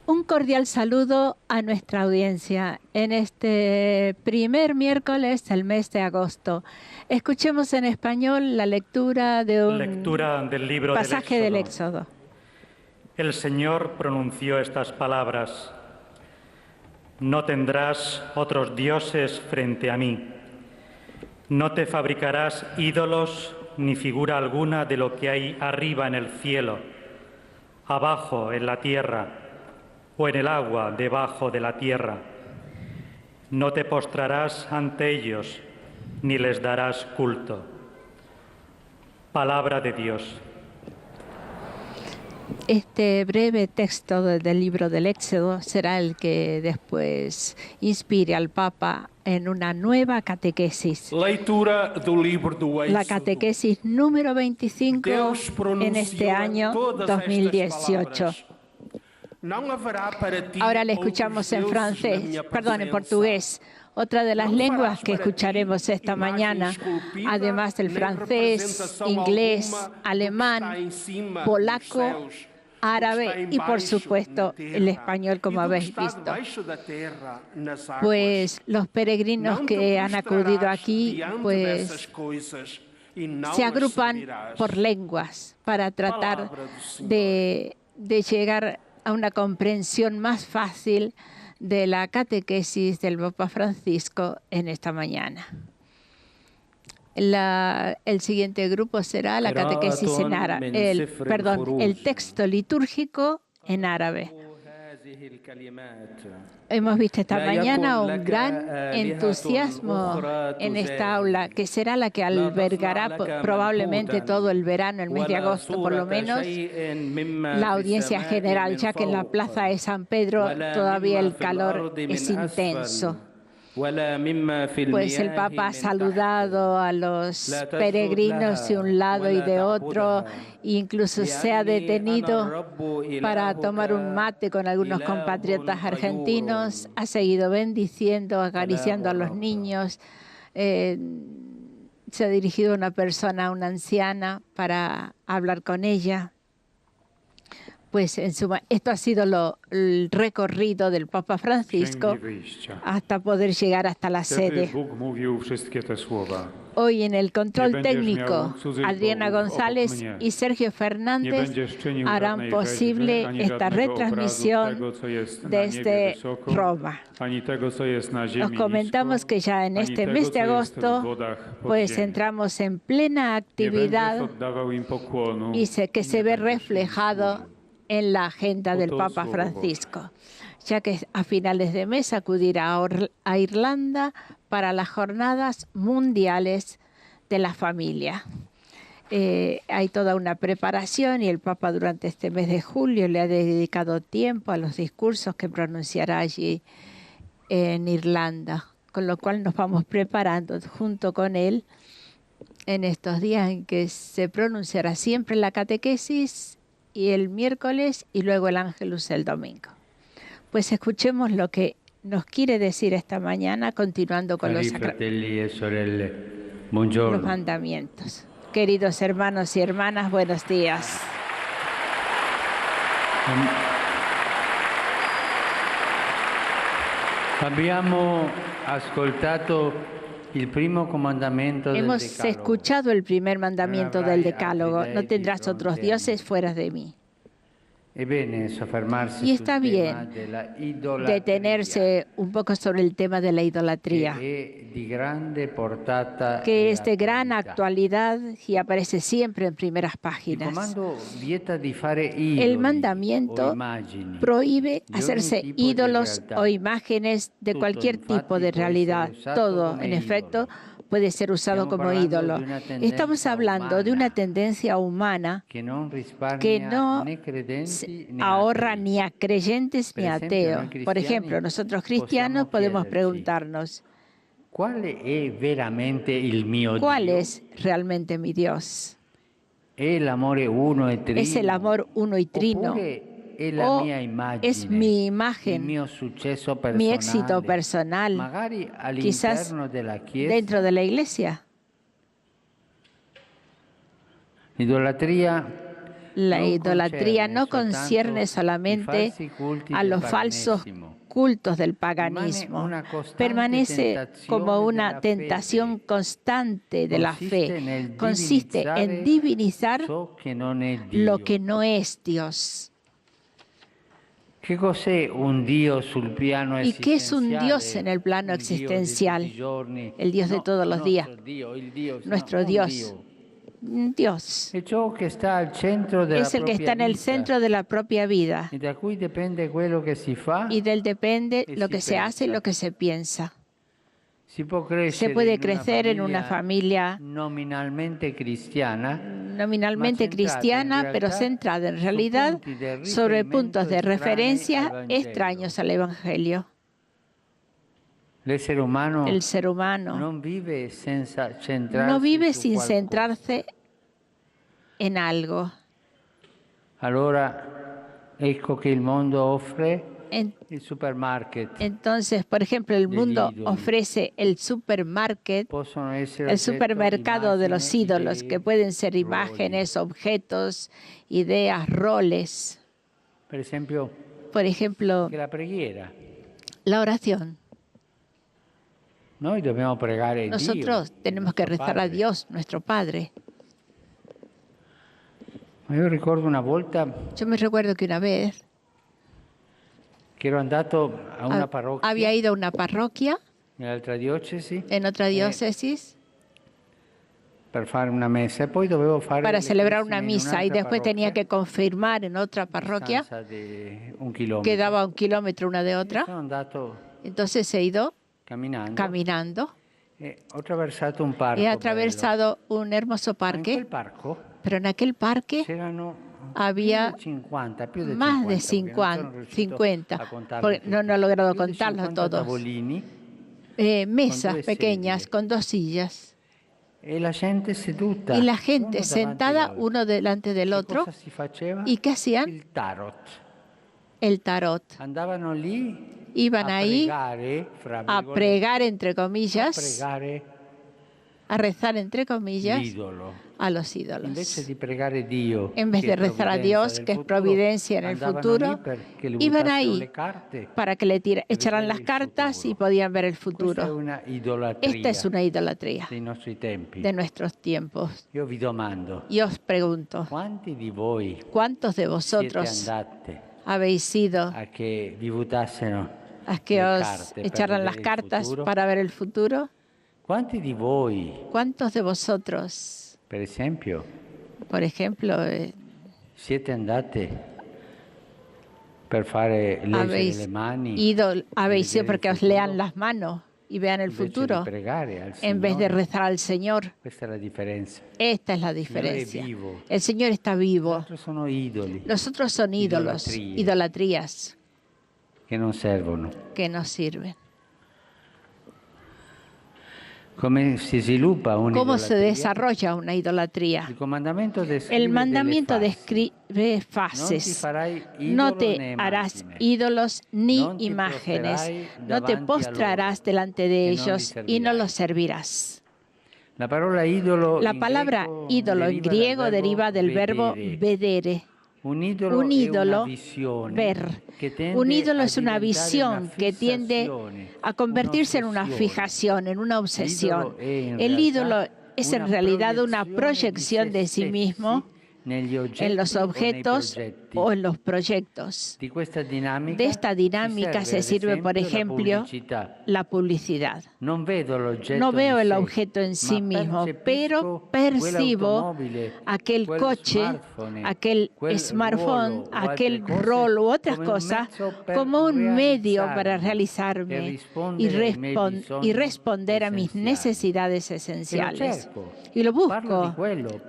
Un cordial saludo a nuestra audiencia en este primer miércoles del mes de agosto. Escuchemos en español la lectura de un del libro pasaje del Éxodo. El Señor pronunció estas palabras: No tendrás otros dioses frente a mí. No te fabricarás ídolos ni figura alguna de lo que hay arriba en el cielo, abajo en la tierra o en el agua debajo de la tierra. No te postrarás ante ellos ni les darás culto. Palabra de Dios. Este breve texto del libro del Éxodo será el que después inspire al Papa en una nueva catequesis. La catequesis número 25 en este año 2018. Ahora le escuchamos en en portugués. Otra de las lenguas que escucharemos esta mañana, además del francés, inglés, alemán, polaco, árabe y, por supuesto, el español, como habéis visto. Pues los peregrinos que han acudido aquí, pues se agrupan por lenguas para tratar de llegar a una comprensión más fácil de la catequesis del Papa Francisco en esta mañana. El siguiente grupo será la catequesis en árabe, el texto litúrgico en árabe. Hemos visto esta mañana un gran entusiasmo en esta aula, que será la que albergará probablemente todo el verano, el mes de agosto por lo menos, la audiencia general, ya que en la plaza de San Pedro todavía el calor es intenso. Pues el Papa ha saludado a los peregrinos de un lado y de otro, e incluso se ha detenido para tomar un mate con algunos compatriotas argentinos, ha seguido bendiciendo, acariciando a los niños, se ha dirigido a una persona, a una anciana, para hablar con ella. Pues esto ha sido el recorrido del Papa Francisco hasta poder llegar hasta la sede. Hoy en el control técnico, Adriana González y Sergio Fernández harán posible esta retransmisión desde Roma. Os comentamos que ya en este mes de agosto pues entramos en plena actividad y que se ve reflejado en la agenda del Papa Francisco, ya que a finales de mes acudirá a Irlanda para las Jornadas Mundiales de la Familia. Hay toda una preparación y el Papa durante este mes de julio le ha dedicado tiempo a los discursos que pronunciará allí en Irlanda, con lo cual nos vamos preparando junto con él en estos días en que se pronunciará siempre la catequesis y el miércoles y luego el Ángelus el domingo. Pues escuchemos lo que nos quiere decir esta mañana, continuando con los mandamientos. Queridos hermanos y hermanas, buenos días. Hemos escuchado el primer mandamiento del Decálogo: no tendrás otros dioses fuera de mí. Y está bien detenerse un poco sobre el tema de la idolatría, que es de gran actualidad y aparece siempre en primeras páginas. El mandamiento prohíbe hacerse ídolos o imágenes de cualquier tipo de realidad. Todo, en efecto, puede ser usado como ídolo. Estamos hablando de una tendencia humana que no ahorra ni a creyentes ni a ateos. Por ejemplo, nosotros cristianos podemos preguntarnos: ¿cuál es realmente mi Dios? ¿Es el amor uno y trino? ¿O es mi imagen, mi éxito personal, quizás dentro de la iglesia? La idolatría no concierne solamente a los falsos cultos del paganismo. Permanece como una tentación constante de la fe. Consiste en divinizar lo que no es Dios. ¿Y qué es un Dios en el plano existencial? El Dios de todos los días. Nuestro Dios. Dios es el que está en el centro de la propia vida y del depende lo que se hace y lo que se piensa. Se puede crecer en una familia nominalmente cristiana, pero centrada en realidad sobre puntos de referencia extraños al Evangelio. El ser humano no vive sin centrarse en algo. Entonces, por ejemplo, el mundo ofrece el supermercado de los ídolos, que pueden ser imágenes, objetos, ideas, roles. Por ejemplo, la oración. Nosotros tenemos que rezar a Dios, nuestro Padre. Yo me recuerdo que una vez había ido a una parroquia en otra diócesis para celebrar una misa, y después tenía que confirmar en otra parroquia que daba 1 kilómetro una de otra. Entonces he ido caminando. He atravesado un hermoso parque, pero en aquel parque había más de 50, no he logrado contarlos todos, mesas pequeñas con 2 sillas. Y la gente sentada uno delante del otro. ¿Y qué hacían? El tarot. Iban ahí a pregar, entre comillas, a rezar, entre comillas, a los ídolos. En vez de rezar a Dios, que es providencia en el futuro, iban ahí para que le echaran las cartas y podían ver el futuro. Esta es una idolatría de nuestros tiempos. Y os pregunto, ¿cuántos de vosotros habéis ido a que os echaran las cartas para ver el futuro? ¿Cuántos de vosotros, por ejemplo, habéis ido porque os lean las manos y vean el futuro en vez de rezar al Señor? Esta es la diferencia. El Señor está vivo. Los otros son ídolos, idolatrías que no sirven. ¿Cómo se desarrolla una idolatría? El mandamiento describe fases. No te harás ídolos ni imágenes. No te postrarás delante de ellos y no los servirás. La palabra ídolo en griego deriva del verbo vedere. Un ídolo, ver. Un ídolo es una visión que tiende a convertirse en una fijación, en una obsesión. El ídolo es en realidad una proyección de sí mismo en los objetos o en los proyectos. De esta dinámica se sirve, por ejemplo, la publicidad. No veo el objeto en sí mismo, pero percibo aquel coche, aquel smartphone, aquel rol u otras cosas como un medio para realizarme y responder a mis necesidades esenciales. Y lo busco,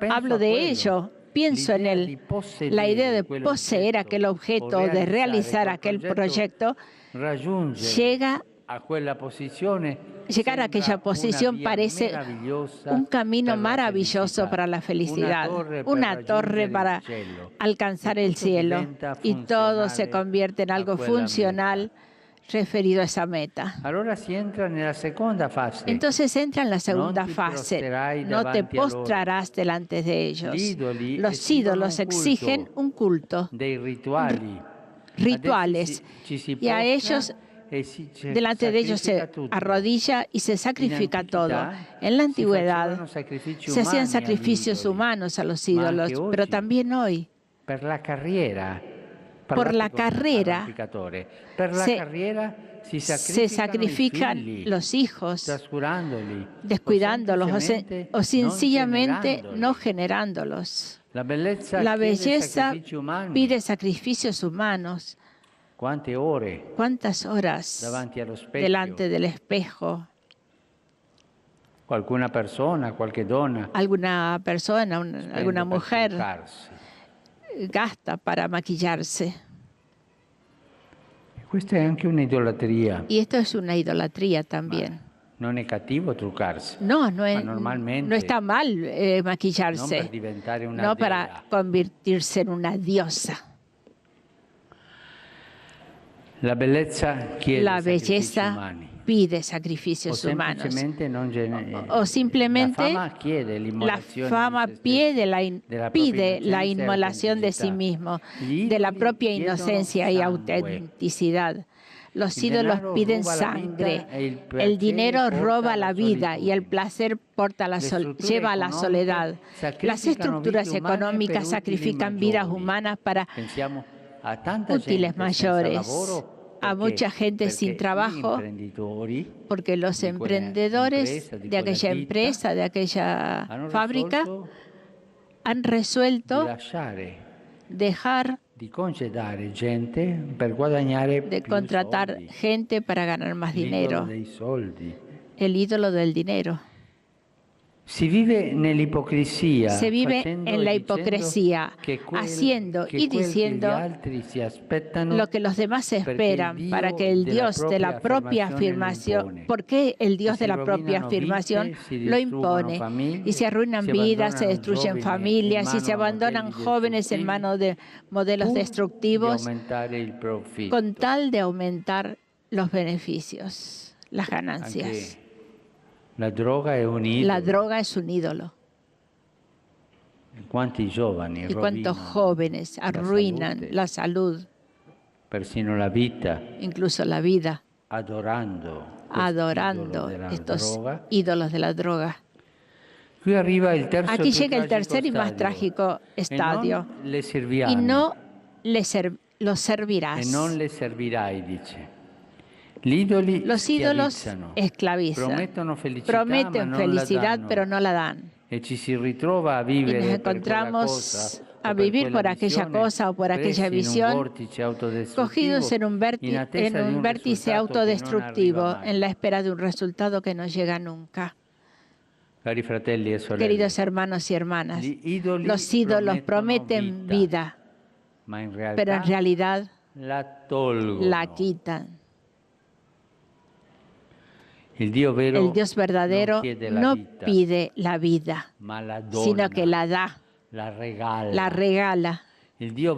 hablo de ello. Pienso en él. La idea de poseer aquel objeto, de realizar aquel proyecto, llegar a aquella posición parece un camino maravilloso para la felicidad, una torre para alcanzar el cielo, y todo se convierte en algo funcional, referido a esa meta. Entonces entra en la segunda fase. No te postrarás delante de ellos. Los ídolos exigen un culto, rituales, y a ellos, delante de ellos se arrodilla y se sacrifica todo. En la antigüedad se hacían sacrificios humanos a los ídolos, pero también hoy, por la carrera, se sacrifican los hijos, descuidándolos o sencillamente no generándolos. La belleza pide sacrificios humanos. ¿Cuántas horas delante del espejo? Alguna persona, alguna mujer gasta para maquillarse. Questa è anche un'idolatria. Y esto es una idolatría también. Non è cattivo truccarsi. No está mal maquillarse. No para convertirse en una diosa. La belleza pide sacrificios humanos. O simplemente la fama pide la inmolación de sí mismo, de la propia inocencia y autenticidad. Los ídolos piden sangre. El dinero roba la vida y el placer lleva a la soledad. Las estructuras económicas sacrifican vidas humanas para útiles mayores. A mucha gente sin trabajo, porque los emprendedores de aquella empresa, de aquella fábrica, han resuelto dejar de contratar gente para ganar más dinero. El ídolo del dinero. Se vive en la hipocresía, haciendo y diciendo lo que los demás esperan para que el Dios de la propia afirmación, porque el Dios de la propia afirmación lo impone, y se arruinan vidas, se destruyen familias y se abandonan jóvenes en manos de modelos destructivos con tal de aumentar los beneficios, las ganancias. La droga es un ídolo. ¿Y cuántos jóvenes arruinan la salud? Incluso la vida. Adorando estos ídolos de la droga. Aquí llega el tercer y más trágico estadio. Y no los servirás. Los ídolos esclavizan, prometen felicidad, pero no la dan. Y nos encontramos a vivir por aquella cosa o por aquella visión, cogidos en un vértice autodestructivo, en la espera de un resultado que no llega nunca. Queridos hermanos y hermanas, los ídolos prometen vida, pero en realidad la quitan. El Dios verdadero no pide la vida, sino que la da, la regala. El Dios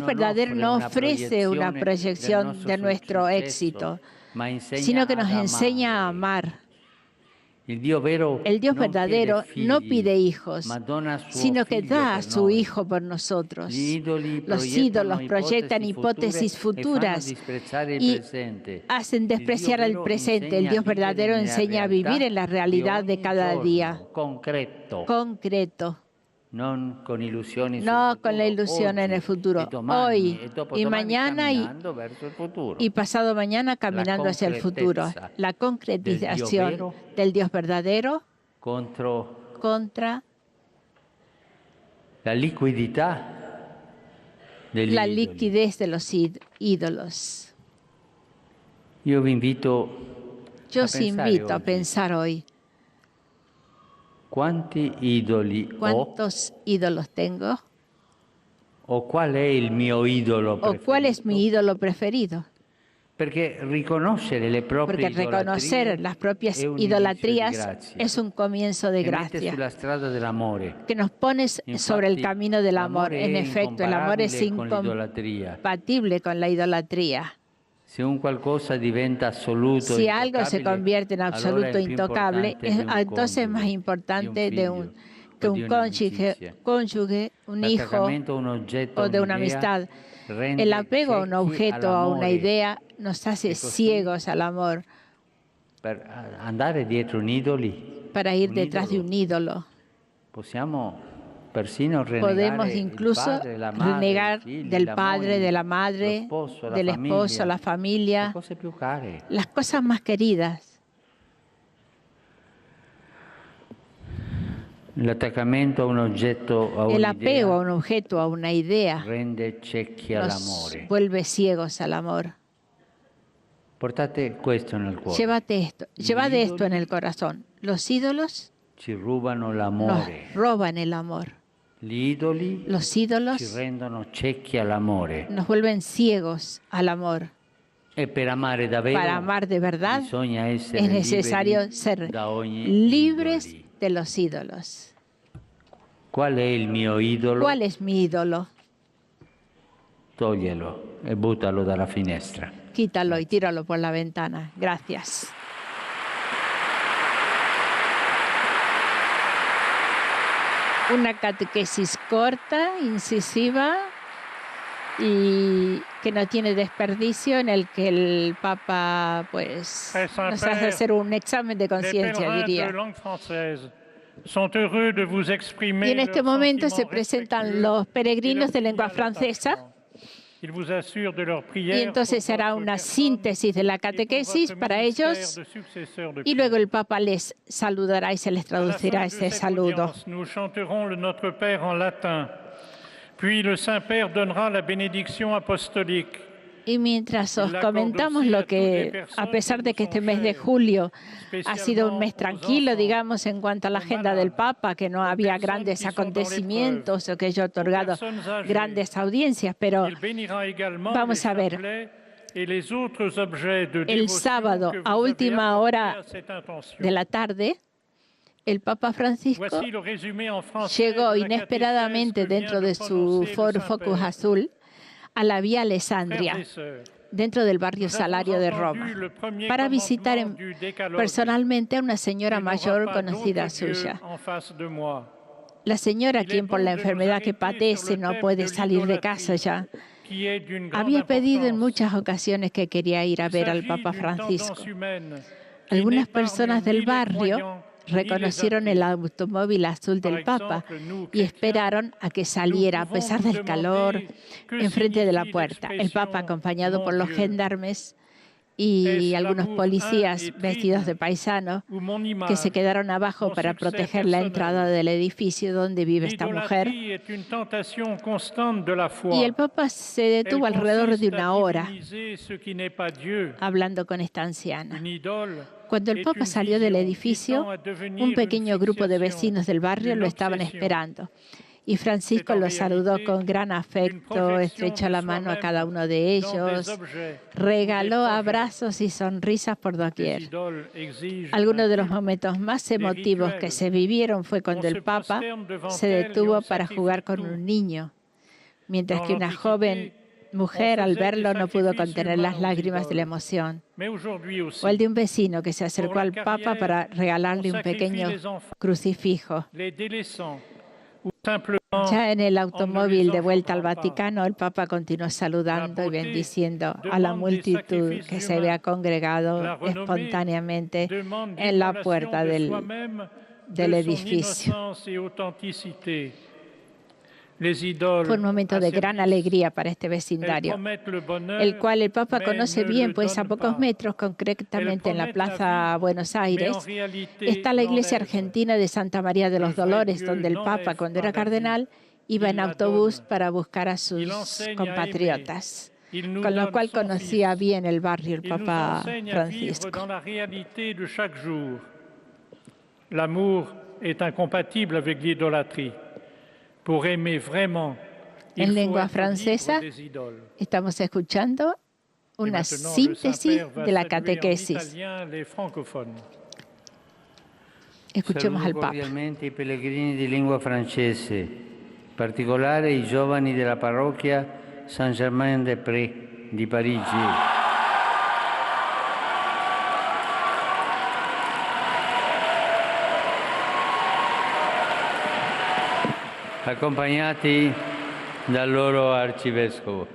verdadero no ofrece una proyección de nuestro éxito, sino que nos enseña a amar. El Dios verdadero no pide hijos, sino que da a su Hijo por nosotros. Los ídolos proyectan hipótesis futuras y hacen despreciar el presente. El Dios verdadero enseña a vivir en la realidad de cada día. Concreto. No con la ilusión en el futuro. Hoy y mañana y pasado mañana caminando hacia el futuro. La concretización del Dios verdadero contra la liquidez de los ídolos. Yo os invito a pensar hoy. ¿Cuántos ídolos tengo? ¿O cuál es mi ídolo preferido? Porque reconocer las propias idolatrías es un comienzo de gracia que nos pone sobre el camino del amor. En efecto, el amor es incompatible con la idolatría. Si algo se convierte en absoluto intocable, entonces es más importante que un cónyuge, un hijo o de una amistad. El apego a un objeto, a una idea, nos hace ciegos al amor para ir detrás de un ídolo. Podemos incluso renegar del padre, de la madre, del esposo, la familia, las cosas más queridas. El apego a un objeto, a una idea, nos vuelve ciegos al amor. Llevad esto en el corazón. Los ídolos nos roban el amor. Los ídolos nos vuelven ciegos al amor. Para amar de verdad es necesario ser libres de los ídolos. ¿Cuál es mi ídolo? ¿Cuál es mi ídolo? Tóglielo e búttalo dalla finestra. Quítalo y tíralo por la ventana. Gracias. Una catequesis corta, incisiva y que no tiene desperdicio, en el que el Papa pues nos hace hacer un examen de conciencia, diría. Y en este momento se presentan los peregrinos de lengua francesa. Y entonces será una síntesis de la catequesis para ellos, y luego el Papa les saludará y se les traducirá ese saludo. Nous chanterons le Notre Père en latin, puis le Saint-Père donnera la bénédiction apostolique. Y mientras os comentamos lo que, a pesar de que este mes de julio ha sido un mes tranquilo, digamos, en cuanto a la agenda del Papa, que no había grandes acontecimientos o que haya otorgado grandes audiencias, pero vamos a ver, el sábado a última hora de la tarde, el Papa Francisco llegó inesperadamente dentro de su Ford Focus azul a la Vía Alessandria, dentro del barrio Salario de Roma, para visitar personalmente a una señora mayor conocida suya. La señora, quien por la enfermedad que padece no puede salir de casa ya, había pedido en muchas ocasiones que quería ir a ver al Papa Francisco. Algunas personas del barrio reconocieron el automóvil azul del Papa y esperaron a que saliera, a pesar del calor, enfrente de la puerta. El Papa, acompañado por los gendarmes y algunos policías vestidos de paisano, que se quedaron abajo para proteger la entrada del edificio donde vive esta mujer. Y el Papa se detuvo alrededor de una hora hablando con esta anciana. Cuando el Papa salió del edificio, un pequeño grupo de vecinos del barrio lo estaban esperando. Y Francisco los saludó con gran afecto, estrechó la mano a cada uno de ellos, regaló abrazos y sonrisas por doquier. Algunos de los momentos más emotivos que se vivieron fue cuando el Papa se detuvo para jugar con un niño, mientras que una joven mujer, al verlo, no pudo contener las lágrimas de la emoción. O el de un vecino que se acercó al Papa para regalarle un pequeño crucifijo. Ya en el automóvil de vuelta al Vaticano, el Papa continuó saludando y bendiciendo a la multitud que se había congregado espontáneamente en la puerta del edificio. Fue un momento de gran alegría para este vecindario, el cual el Papa conoce bien, pues a pocos metros, concretamente en la Plaza Buenos Aires, está la iglesia argentina de Santa María de los Dolores, donde el Papa, cuando era cardenal, iba en autobús para buscar a sus compatriotas, con lo cual conocía bien el barrio el Papa Francisco. L'amour est incompatible avec l'idolâtrie. En lengua francesa estamos escuchando una síntesis de la catequesis. Escuchemos al Papa. Cordialmente i pellegrini di lingua francese, in particolare i giovani della parrocchia Saint-Germain-des-Prés di Parigi. accompagnati dal loro arcivescovo.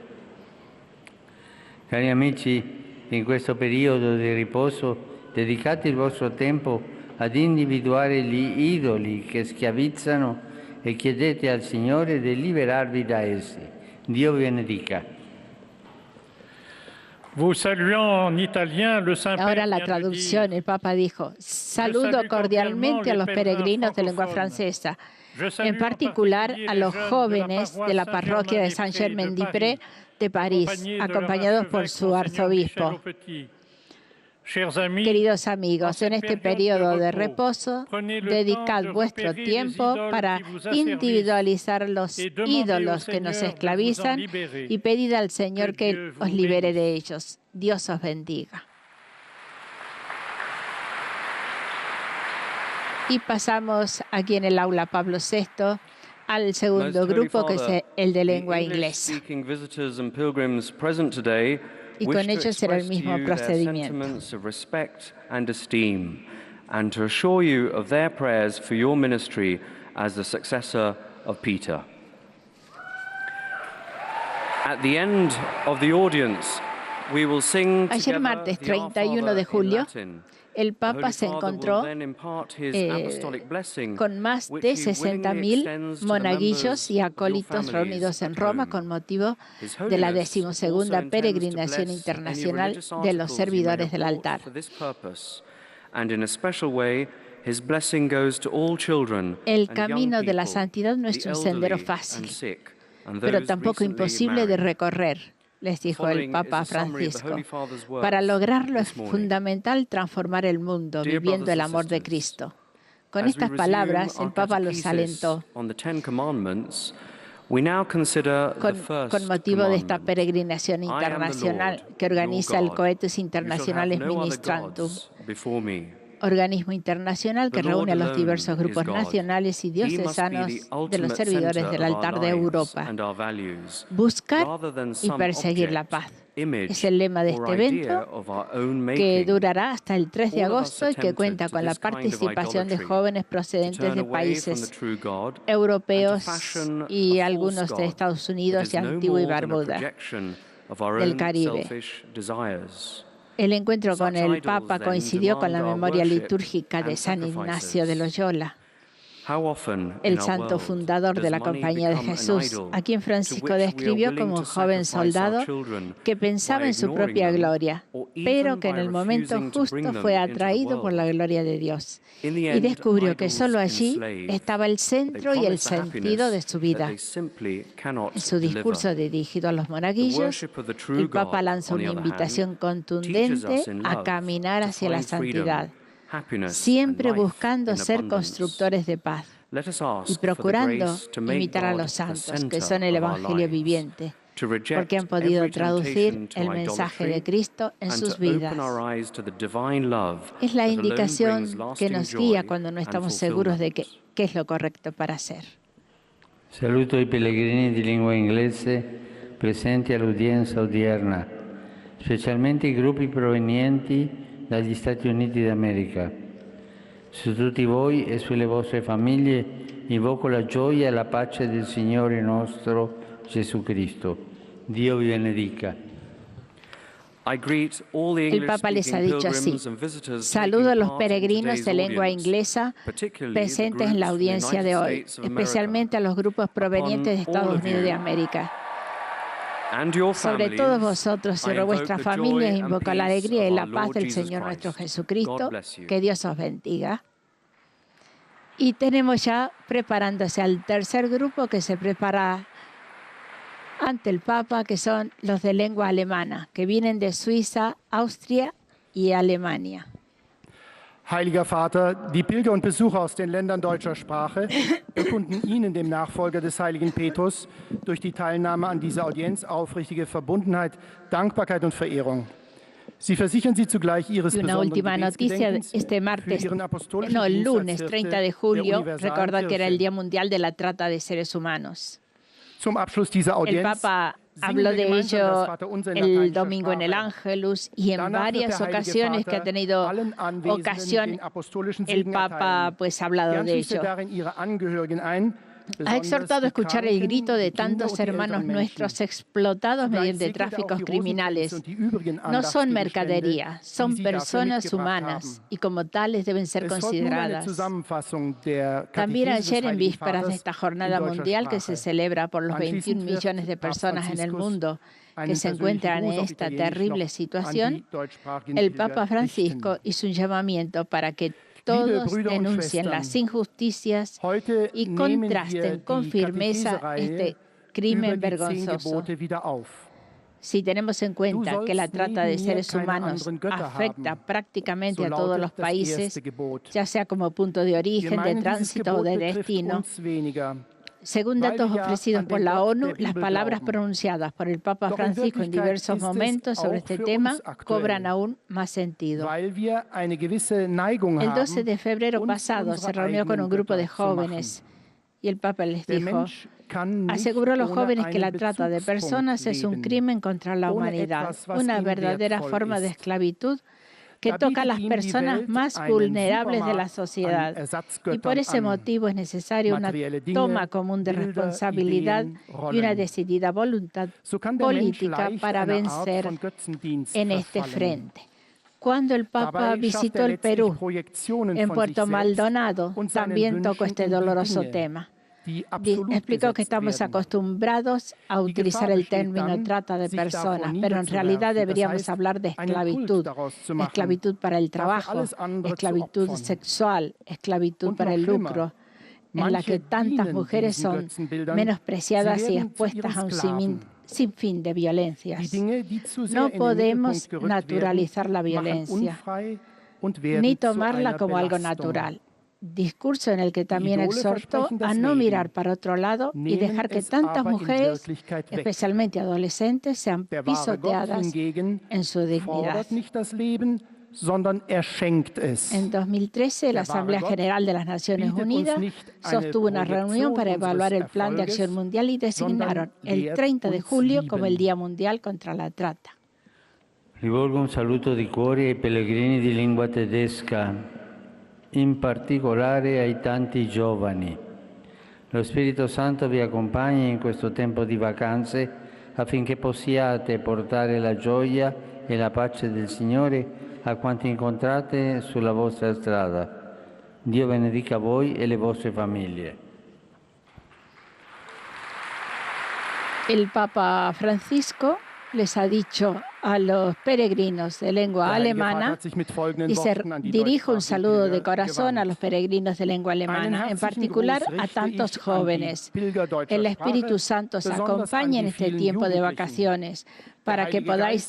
Cari amici, in questo periodo di riposo dedicate il vostro tempo ad individuare gli idoli che schiavizzano e chiedete al Signore di liberarvi da essi. Dio vi benedica. Ahora la traducción, el Papa dijo, saludo cordialmente a los peregrinos de lengua francesa, en particular a los jóvenes de la parroquia de Saint-Germain-des-Prés de París, acompañados por su arzobispo. Queridos amigos, en este periodo de reposo, dedicad vuestro tiempo para individualizar los ídolos que nos esclavizan y pedid al Señor que os libere de ellos. Dios os bendiga. Y pasamos aquí en el aula Pablo VI al segundo grupo, que es el de lengua inglesa. Y con ellos será el mismo procedimiento. And to assure you of their prayers for your ministry as the successor of Peter. At the end of the audience, we will sing Ayer martes 31 de julio, el Papa se encontró con más de 60.000 monaguillos y acólitos reunidos en Roma con motivo de la 12ª peregrinación internacional de los servidores del altar. El camino de la santidad no es un sendero fácil, pero tampoco imposible de recorrer, les dijo el Papa Francisco. Para lograrlo es fundamental transformar el mundo, viviendo el amor de Cristo. Con estas palabras, el Papa los alentó. Con motivo de esta peregrinación internacional que organiza el Coetus Internationalis Ministrantum, organismo internacional que reúne a los diversos grupos nacionales y diocesanos de los servidores del altar de Europa. Buscar y perseguir la paz es el lema de este evento, que durará hasta el 3 de agosto y que cuenta con la participación de jóvenes procedentes de países europeos y algunos de Estados Unidos y Antigua y Barbuda, del Caribe. El encuentro con el Papa coincidió con la memoria litúrgica de San Ignacio de Loyola, el santo fundador de la Compañía de Jesús, a quien Francisco describió como un joven soldado que pensaba en su propia gloria, pero que en el momento justo fue atraído por la gloria de Dios y descubrió que solo allí estaba el centro y el sentido de su vida. En su discurso dirigido a los monaguillos, el Papa lanzó una invitación contundente a caminar hacia la santidad, siempre buscando ser constructores de paz y procurando imitar a los santos, que son el Evangelio viviente, porque han podido traducir el mensaje de Cristo en sus vidas. Es la indicación que nos guía cuando no estamos seguros de qué es lo correcto para hacer. Saluto i pellegrini di lingua inglese presenti all'udienza odierna, specialmente i gruppi provenienti dagli Stati Uniti d'America. Su tutti voi e sulle vostre famiglie invoco la gioia e la pace del Signore nostro Gesù Cristo. Dio vi benedica. El Papa les ha dicho así: saludo a los peregrinos de lengua inglesa presentes en la audiencia de hoy, especialmente a los grupos provenientes de Estados Unidos de América. Sobre todos vosotros y sobre vuestras familias invoco la alegría y la paz del Señor nuestro Jesucristo. Que Dios os bendiga. Y tenemos ya preparándose al tercer grupo que se prepara ante el Papa, que son los de lengua alemana, que vienen de Suiza, Austria y Alemania. Heiliger Vater, die Pilger und Besucher aus den Ländern deutscher Sprache bekunden Ihnen, dem Nachfolger des heiligen Petrus, durch die Teilnahme an dieser Audienz aufrichtige Verbundenheit, Dankbarkeit und Verehrung. Sie versichern Sie zugleich Ihres besonderen Gebetsgedenkens für Ihren apostolischen el Dienst als lunes Hirte 30 de der julio, universalen recuerda que era el Kirche. Día Mundial de la Trata de Seres Humanos. Zum Abschluss dieser El Audienz Papa singen habló wir de gemeinsam das ello Vaterunser in el lateinischer domingo en el Sprache. Ángelus y en Danach wird varias der Heilige ocasiones que ha Vater tenido allen Anwesenden ocasión den apostolischen el Segen Papa erteilen. pues ha hablado Gern de schließt er ello. darin ihre Angehörigen ein, Ha exhortado a escuchar el grito de tantos hermanos nuestros explotados mediante tráficos criminales. No son mercadería, son personas humanas y como tales deben ser consideradas. También ayer, en vísperas de esta jornada mundial que se celebra por los 21 millones de personas en el mundo que se encuentran en esta terrible situación, el Papa Francisco hizo un llamamiento para que todos denuncien las injusticias y contrasten con firmeza este crimen vergonzoso. Si tenemos en cuenta que la trata de seres humanos afecta prácticamente a todos los países, ya sea como punto de origen, de tránsito o de destino, según datos ofrecidos por la ONU, las palabras pronunciadas por el Papa Francisco en diversos momentos sobre este tema cobran aún más sentido. El 12 de febrero pasado se reunió con un grupo de jóvenes y el Papa les dijo: aseguró a los jóvenes que la trata de personas es un crimen contra la humanidad, una verdadera forma de esclavitud que toca a las personas más vulnerables de la sociedad. Y por ese motivo es necesaria una toma común de responsabilidad y una decidida voluntad política para vencer en este frente. Cuando el Papa visitó el Perú, en Puerto Maldonado, también tocó este doloroso tema. Explicó que estamos acostumbrados a utilizar el término trata de personas, pero en realidad deberíamos hablar de esclavitud. Esclavitud para el trabajo, esclavitud sexual, esclavitud para el lucro, en la que tantas mujeres son menospreciadas y expuestas a un sinfín de violencias. No podemos naturalizar la violencia, ni tomarla como algo natural. Discurso en el que también exhortó a no mirar para otro lado y dejar que tantas mujeres, especialmente adolescentes, sean pisoteadas en su dignidad. En 2013, la Asamblea General de las Naciones Unidas sostuvo una reunión para evaluar el Plan de Acción Mundial y designaron el 30 de julio como el Día Mundial contra la Trata. Rivolgo un saluto di cuore ai pellegrini di lingua tedesca, in particolare ai tanti giovani. Lo Spirito Santo vi accompagni in questo tempo di vacanze affinché possiate portare la gioia e la pace del Signore a quanti incontrate sulla vostra strada. Dio benedica voi e le vostre famiglie. El Papa Francisco les ha dicho a los peregrinos de lengua alemana, y se dirige un saludo de corazón a los peregrinos de lengua alemana, en particular a tantos jóvenes. El Espíritu Santo os acompañe en este tiempo de vacaciones para que podáis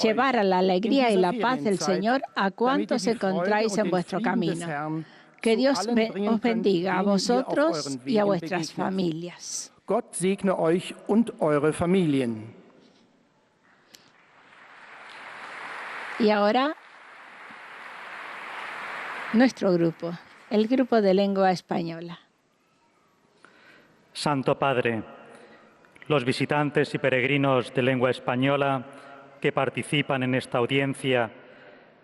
llevar a la alegría y la paz del Señor a cuantos encontráis en vuestro camino. Que Dios os bendiga a vosotros y a vuestras familias. Gott segne euch und eure Familien. Y ahora, nuestro grupo, el grupo de lengua española. Santo Padre, los visitantes y peregrinos de lengua española que participan en esta audiencia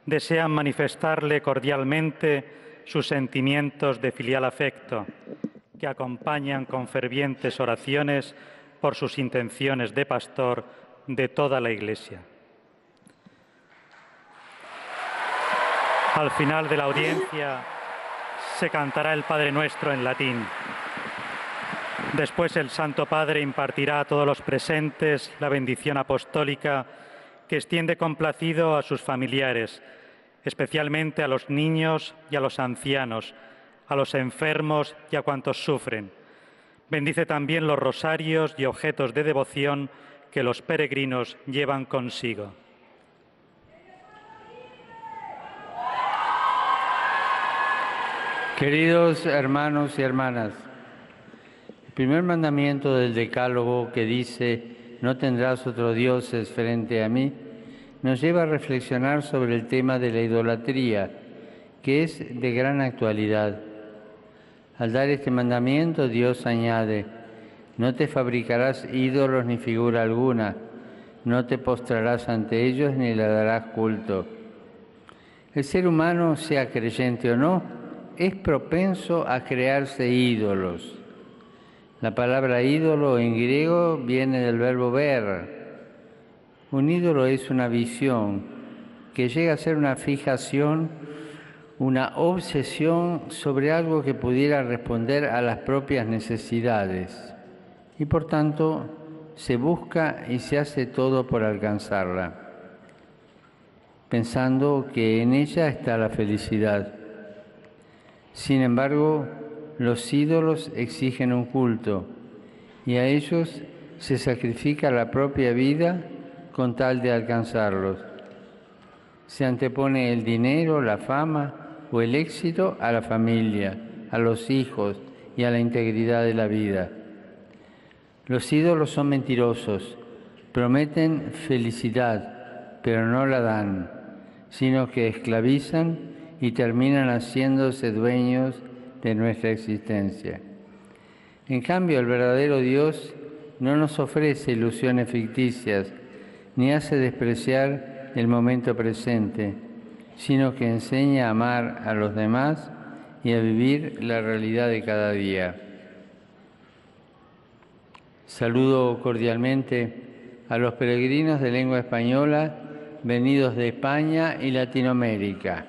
desean manifestarle cordialmente sus sentimientos de filial afecto, que acompañan con fervientes oraciones por sus intenciones de pastor de toda la Iglesia. Al final de la audiencia se cantará el Padre Nuestro en latín. Después el Santo Padre impartirá a todos los presentes la bendición apostólica que extiende complacido a sus familiares, especialmente a los niños y a los ancianos, a los enfermos y a cuantos sufren. Bendice también los rosarios y objetos de devoción que los peregrinos llevan consigo. Queridos hermanos y hermanas, el primer mandamiento del Decálogo, que dice «No tendrás otros dioses frente a mí», nos lleva a reflexionar sobre el tema de la idolatría, que es de gran actualidad. Al dar este mandamiento, Dios añade: «No te fabricarás ídolos ni figura alguna, no te postrarás ante ellos ni le darás culto». El ser humano, sea creyente o no, es propenso a crearse ídolos. La palabra ídolo en griego viene del verbo ver. Un ídolo es una visión que llega a ser una fijación, una obsesión sobre algo que pudiera responder a las propias necesidades y por tanto se busca y se hace todo por alcanzarla, pensando que en ella está la felicidad. Sin embargo, los ídolos exigen un culto y a ellos se sacrifica la propia vida con tal de alcanzarlos. Se antepone el dinero, la fama o el éxito a la familia, a los hijos y a la integridad de la vida. Los ídolos son mentirosos, prometen felicidad, pero no la dan, sino que esclavizan y terminan haciéndose dueños de nuestra existencia. En cambio, el verdadero Dios no nos ofrece ilusiones ficticias, ni hace despreciar el momento presente, sino que enseña a amar a los demás y a vivir la realidad de cada día. Saludo cordialmente a los peregrinos de lengua española venidos de España y Latinoamérica.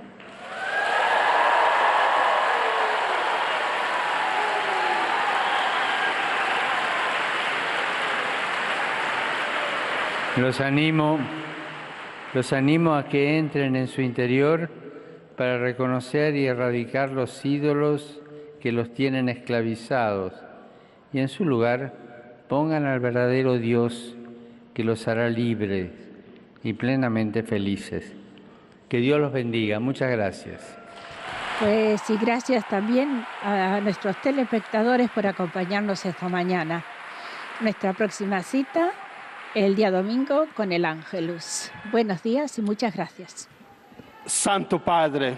Los animo a que entren en su interior para reconocer y erradicar los ídolos que los tienen esclavizados y en su lugar pongan al verdadero Dios que los hará libres y plenamente felices. Que Dios los bendiga. Muchas gracias. Pues y gracias también a nuestros telespectadores por acompañarnos esta mañana. Nuestra próxima cita el día domingo con el Ángelus. Buenos días y muchas gracias. Santo Padre,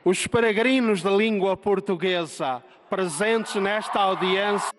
os peregrinos de língua portuguesa presentes nesta audiência